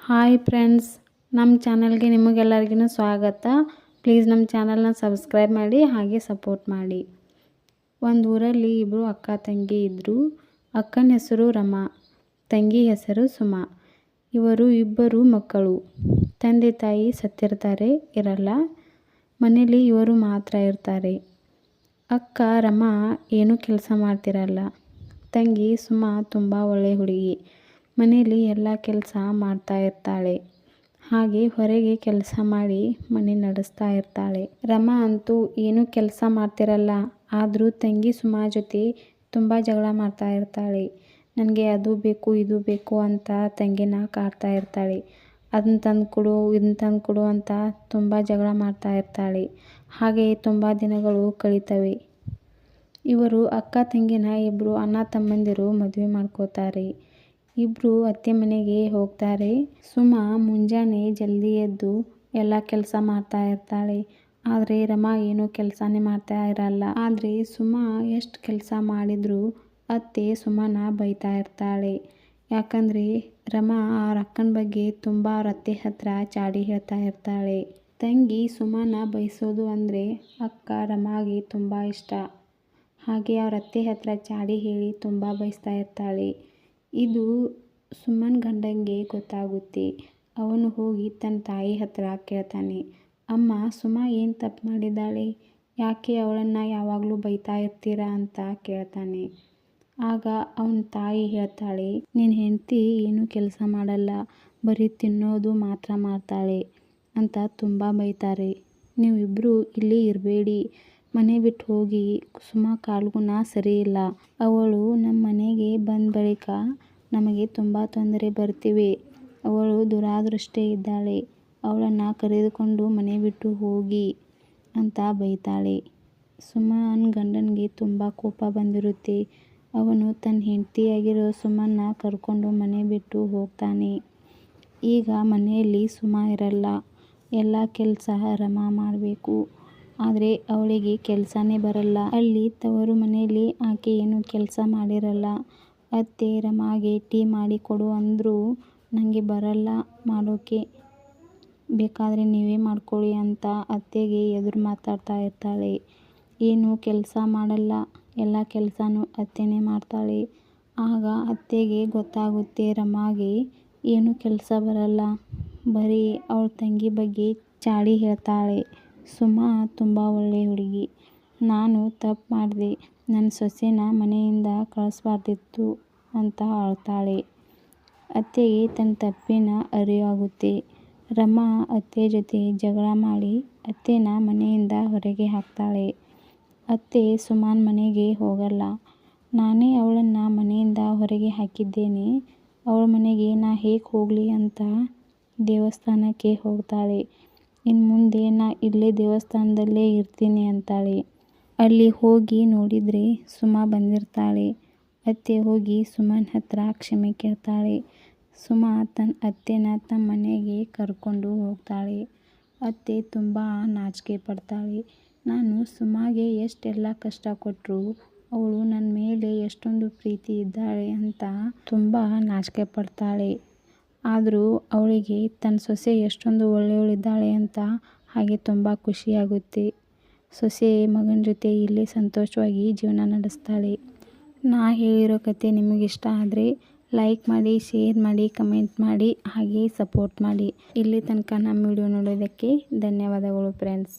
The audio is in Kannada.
ಹಾಯ್ ಫ್ರೆಂಡ್ಸ್, ನಮ್ಮ ಚಾನಲ್ಗೆ ನಿಮಗೆಲ್ಲರಿಗೂ ಸ್ವಾಗತ. ಪ್ಲೀಸ್ ನಮ್ಮ ಚಾನಲ್ನ ಸಬ್ಸ್ಕ್ರೈಬ್ ಮಾಡಿ ಹಾಗೆ ಸಪೋರ್ಟ್ ಮಾಡಿ. ಒಂದು ಊರಲ್ಲಿ ಇಬ್ಬರು ಅಕ್ಕ ತಂಗಿ ಇದ್ದರು. ಅಕ್ಕನ ಹೆಸರು ರಮಾ, ತಂಗಿ ಹೆಸರು ಸುಮಾ. ಇವರು ಇಬ್ಬರು ಮಕ್ಕಳು. ತಂದೆ ತಾಯಿ ಸತ್ತಿರ್ತಾರೆ, ಇರಲ್ಲ. ಮನೇಲಿ ಇವರು ಮಾತ್ರ ಇರ್ತಾರೆ. ಅಕ್ಕ ರಮಾ ಏನೂ ಕೆಲಸ ಮಾಡ್ತಿರಲ್ಲ. ತಂಗಿ ಸುಮಾ ತುಂಬ ಒಳ್ಳೆ ಹುಡುಗಿ. ಮನೆಯಲ್ಲಿ ಎಲ್ಲ ಕೆಲಸ ಮಾಡ್ತಾ ಇರ್ತಾಳೆ. ಹಾಗೆ ಹೊರಗೆ ಕೆಲಸ ಮಾಡಿ ಮನೆ ನಡೆಸ್ತಾ ಇರ್ತಾಳೆ. ರಮಾ ಅಂತೂ ಏನೂ ಕೆಲಸ ಮಾಡ್ತಿರಲ್ಲ. ಆದರೂ ತಂಗಿ ಸುಮಾ ಜೊತೆ ತುಂಬ ಜಗಳ ಮಾಡ್ತಾ ಇರ್ತಾಳೆ. ನನಗೆ ಅದು ಬೇಕು ಇದು ಬೇಕು ಅಂತ ತಂಗಿನ ಕಾಡ್ತಾ ಇರ್ತಾಳೆ. ಅದನ್ನ ತಂದು ಕೊಡು ಇದನ್ನ ತಂದು ಕೊಡು ಅಂತ ತುಂಬ ಜಗಳ ಮಾಡ್ತಾ ಇರ್ತಾಳೆ. ಹಾಗೆ ತುಂಬ ದಿನಗಳು ಕಳೀತವೆ. ಇವರು ಅಕ್ಕ ತಂಗಿನ ಇಬ್ಬರು ಅಣ್ಣ ತಮ್ಮಂದಿರು ಮದುವೆ ಮಾಡ್ಕೋತಾರೆ. ಇಬ್ಬರು ಅತ್ತೆ ಮನೆಗೆ ಹೋಗ್ತಾರೆ. ಸುಮಾ ಮುಂಜಾನೆ ಜಲ್ದಿ ಎದ್ದು ಎಲ್ಲ ಕೆಲಸ ಮಾಡ್ತಾ ಇರ್ತಾಳೆ. ಆದರೆ ರಮಾ ಏನೂ ಕೆಲಸನೇ ಮಾಡ್ತಾ ಇರಲ್ಲ. ಆದರೆ ಸುಮಾ ಎಷ್ಟು ಕೆಲಸ ಮಾಡಿದರೂ ಅತ್ತೆ ಸುಮಾನ ಬೈತಾ ಇರ್ತಾಳೆ. ಯಾಕಂದರೆ ರಮಾ ಅವ್ರ ಅಕ್ಕನ ಬಗ್ಗೆ ತುಂಬ ಅವ್ರ ಅತ್ತೆ ಹತ್ರ ಚಾಡಿ ಹೇಳ್ತಾ ಇರ್ತಾಳೆ. ತಂಗಿ ಸುಮಾನ ಬೈಸೋದು ಅಂದರೆ ಅಕ್ಕ ರಮಾಗೆ ತುಂಬ ಇಷ್ಟ. ಹಾಗೆ ಅವ್ರ ಅತ್ತೆ ಹತ್ರ ಚಾಡಿ ಹೇಳಿ ತುಂಬ ಬೈಸ್ತಾ ಇರ್ತಾಳೆ. ಇದು ಸುಮನ್ ಗಂಡಂಗೆ ಗೊತ್ತಾಗುತ್ತೆ. ಅವನು ಹೋಗಿ ತನ್ನ ತಾಯಿ ಹತ್ರ ಕೇಳ್ತಾನೆ, ಅಮ್ಮ ಸುಮಾ ಏನು ತಪ್ಪು ಮಾಡಿದ್ದಾಳೆ, ಯಾಕೆ ಅವಳನ್ನು ಯಾವಾಗಲೂ ಬೈತಾ ಇರ್ತೀರಾ ಅಂತ ಕೇಳ್ತಾನೆ. ಆಗ ಅವನ ತಾಯಿ ಹೇಳ್ತಾಳೆ, ನಿನ್ನ ಹೆಂಡತಿ ಏನೂ ಕೆಲಸ ಮಾಡಲ್ಲ, ಬರೀ ತಿನ್ನೋದು ಮಾತ್ರ ಮಾಡ್ತಾಳೆ ಅಂತ ತುಂಬ ಬೈತಾರೆ. ನೀವಿಬ್ಬರು ಇಲ್ಲಿ ಇರಬೇಡಿ, ಮನೆ ಬಿಟ್ಟು ಹೋಗಿ. ಸುಮಾ ಕಾಲ್ಗುಣ ಸರಿ ಇಲ್ಲ. ಅವಳು ನಮ್ಮ ಮನೆಗೆ ಬಂದ ಬಳಿಕ ನಮಗೆ ತುಂಬ ತೊಂದರೆ ಬರ್ತಿವೆ. ಅವಳು ದುರಾದೃಷ್ಟೇ ಇದ್ದಾಳೆ. ಅವಳನ್ನು ಕರೆದುಕೊಂಡು ಮನೆ ಬಿಟ್ಟು ಹೋಗಿ ಅಂತ ಬೈತಾಳೆ. ಸುಮನ್ ಗಂಡನಿಗೆ ತುಂಬ ಕೋಪ ಬಂದಿರುತ್ತೆ. ಅವನು ತನ್ನ ಹೆಂಡತಿಯಾಗಿರೋ ಸುಮನ್ನ ಕರ್ಕೊಂಡು ಮನೆ ಬಿಟ್ಟು ಹೋಗ್ತಾನೆ. ಈಗ ಮನೆಯಲ್ಲಿ ಸುಮಾ ಇರಲ್ಲ. ಎಲ್ಲ ಕೆಲಸ ರಮಾ ಮಾಡಬೇಕು. ಆದರೆ ಅವಳಿಗೆ ಕೆಲಸನೇ ಬರಲ್ಲ. ಅಲ್ಲಿ ತವರು ಮನೆಯಲ್ಲಿ ಆಕೆ ಏನೂ ಕೆಲಸ ಮಾಡಿರಲ್ಲ. ಅತ್ತೆ ರಮಾಗೆ ಟೀ ಮಾಡಿ ಕೊಡು ಅಂದರೂ ನನಗೆ ಬರಲ್ಲ ಮಾಡೋಕ್ಕೆ, ಬೇಕಾದರೆ ನೀವೇ ಮಾಡ್ಕೊಳ್ಳಿ ಅಂತ ಅತ್ತೆಗೆ ಎದುರು ಮಾತಾಡ್ತಾ ಇರ್ತಾಳೆ. ಏನೂ ಕೆಲಸ ಮಾಡಲ್ಲ, ಎಲ್ಲ ಕೆಲಸನೂ ಅತ್ತೆನೇ ಮಾಡ್ತಾಳೆ. ಆಗ ಅತ್ತೆಗೆ ಗೊತ್ತಾಗುತ್ತೆ ರಮಾಗೆ ಏನೂ ಕೆಲಸ ಬರಲ್ಲ, ಬರೀ ಅವಳ ತಂಗಿ ಬಗ್ಗೆ ಚಾಡಿ ಹೇಳ್ತಾಳೆ. ಸುಮಾ ತುಂಬ ಒಳ್ಳೆ ಹುಡುಗಿ. ನಾನು ತಪ್ಪು ಮಾಡಿದೆ, ನನ್ನ ಸೊಸೆನ ಮನೆಯಿಂದ ಕಳಿಸ್ಬಾರ್ದಿತ್ತು ಅಂತ ಅಳ್ತಾಳೆ. ಅತ್ತೆಗೆ ತನ್ನ ತಪ್ಪಿನ ಅರಿವಾಗುತ್ತೆ. ರಮಾ ಅತ್ತೆ ಜೊತೆ ಜಗಳ ಮಾಡಿ ಅತ್ತೆನ ಮನೆಯಿಂದ ಹೊರಗೆ ಹಾಕ್ತಾಳೆ. ಅತ್ತೆ ಸುಮಾನ್ ಮನೆಗೆ ಹೋಗಲ್ಲ. ನಾನೇ ಅವಳನ್ನು ಮನೆಯಿಂದ ಹೊರಗೆ ಹಾಕಿದ್ದೇನೆ, ಅವಳ ಮನೆಗೆ ನಾ ಹೇಗೆ ಹೋಗಲಿ ಅಂತ ದೇವಸ್ಥಾನಕ್ಕೆ ಹೋಗ್ತಾಳೆ. ಇನ್ನು ಮುಂದೆ ನಾ ಇಲ್ಲೇ ದೇವಸ್ಥಾನದಲ್ಲೇ ಇರ್ತೀನಿ ಅಂತಾಳೆ. ಅಲ್ಲಿ ಹೋಗಿ ನೋಡಿದರೆ ಸುಮಾ ಬಂದಿರ್ತಾಳೆ. ಅತ್ತೆ ಹೋಗಿ ಸುಮನ್ ಹತ್ರ ಕ್ಷಮೆ ಕೇಳ್ತಾಳೆ. ಸುಮಾ ತನ್ನ ಅತ್ತೆನ ತಮ್ಮ ಮನೆಗೆ ಕರ್ಕೊಂಡು ಹೋಗ್ತಾಳೆ. ಅತ್ತೆ ತುಂಬ ನಾಚಿಕೆ ಪಡ್ತಾಳೆ. ನಾನು ಸುಮಾಗೆ ಎಷ್ಟೆಲ್ಲ ಕಷ್ಟ ಕೊಟ್ಟರು ಅವಳು ನನ್ನ ಮೇಲೆ ಎಷ್ಟೊಂದು ಪ್ರೀತಿ ಇದ್ದಾಳೆ ಅಂತ ತುಂಬ ನಾಚಿಕೆ ಪಡ್ತಾಳೆ. ಆದರೂ ಅವಳಿಗೆ ತನ್ನ ಸೊಸೆ ಎಷ್ಟೊಂದು ಒಳ್ಳೆಯವಳಿದ್ದಾಳೆ ಅಂತ ಹಾಗೆ ತುಂಬ ಖುಷಿಯಾಗುತ್ತೆ. ಸೊಸೆ ಮಗನ ಜೊತೆ ಇಲ್ಲಿ ಸಂತೋಷವಾಗಿ ಜೀವನ ನಡೆಸ್ತಾಳೆ. ನಾ ಹೇಳಿರೋ ಕತೆ ನಿಮಗಿಷ್ಟ ಆದರೆ ಲೈಕ್ ಮಾಡಿ, ಶೇರ್ ಮಾಡಿ, ಕಮೆಂಟ್ ಮಾಡಿ ಹಾಗೆ ಸಪೋರ್ಟ್ ಮಾಡಿ. ಇಲ್ಲಿ ತನಕ ನಮ್ಮ ವಿಡಿಯೋ ನೋಡೋದಕ್ಕೆ ಧನ್ಯವಾದಗಳು ಫ್ರೆಂಡ್ಸ್.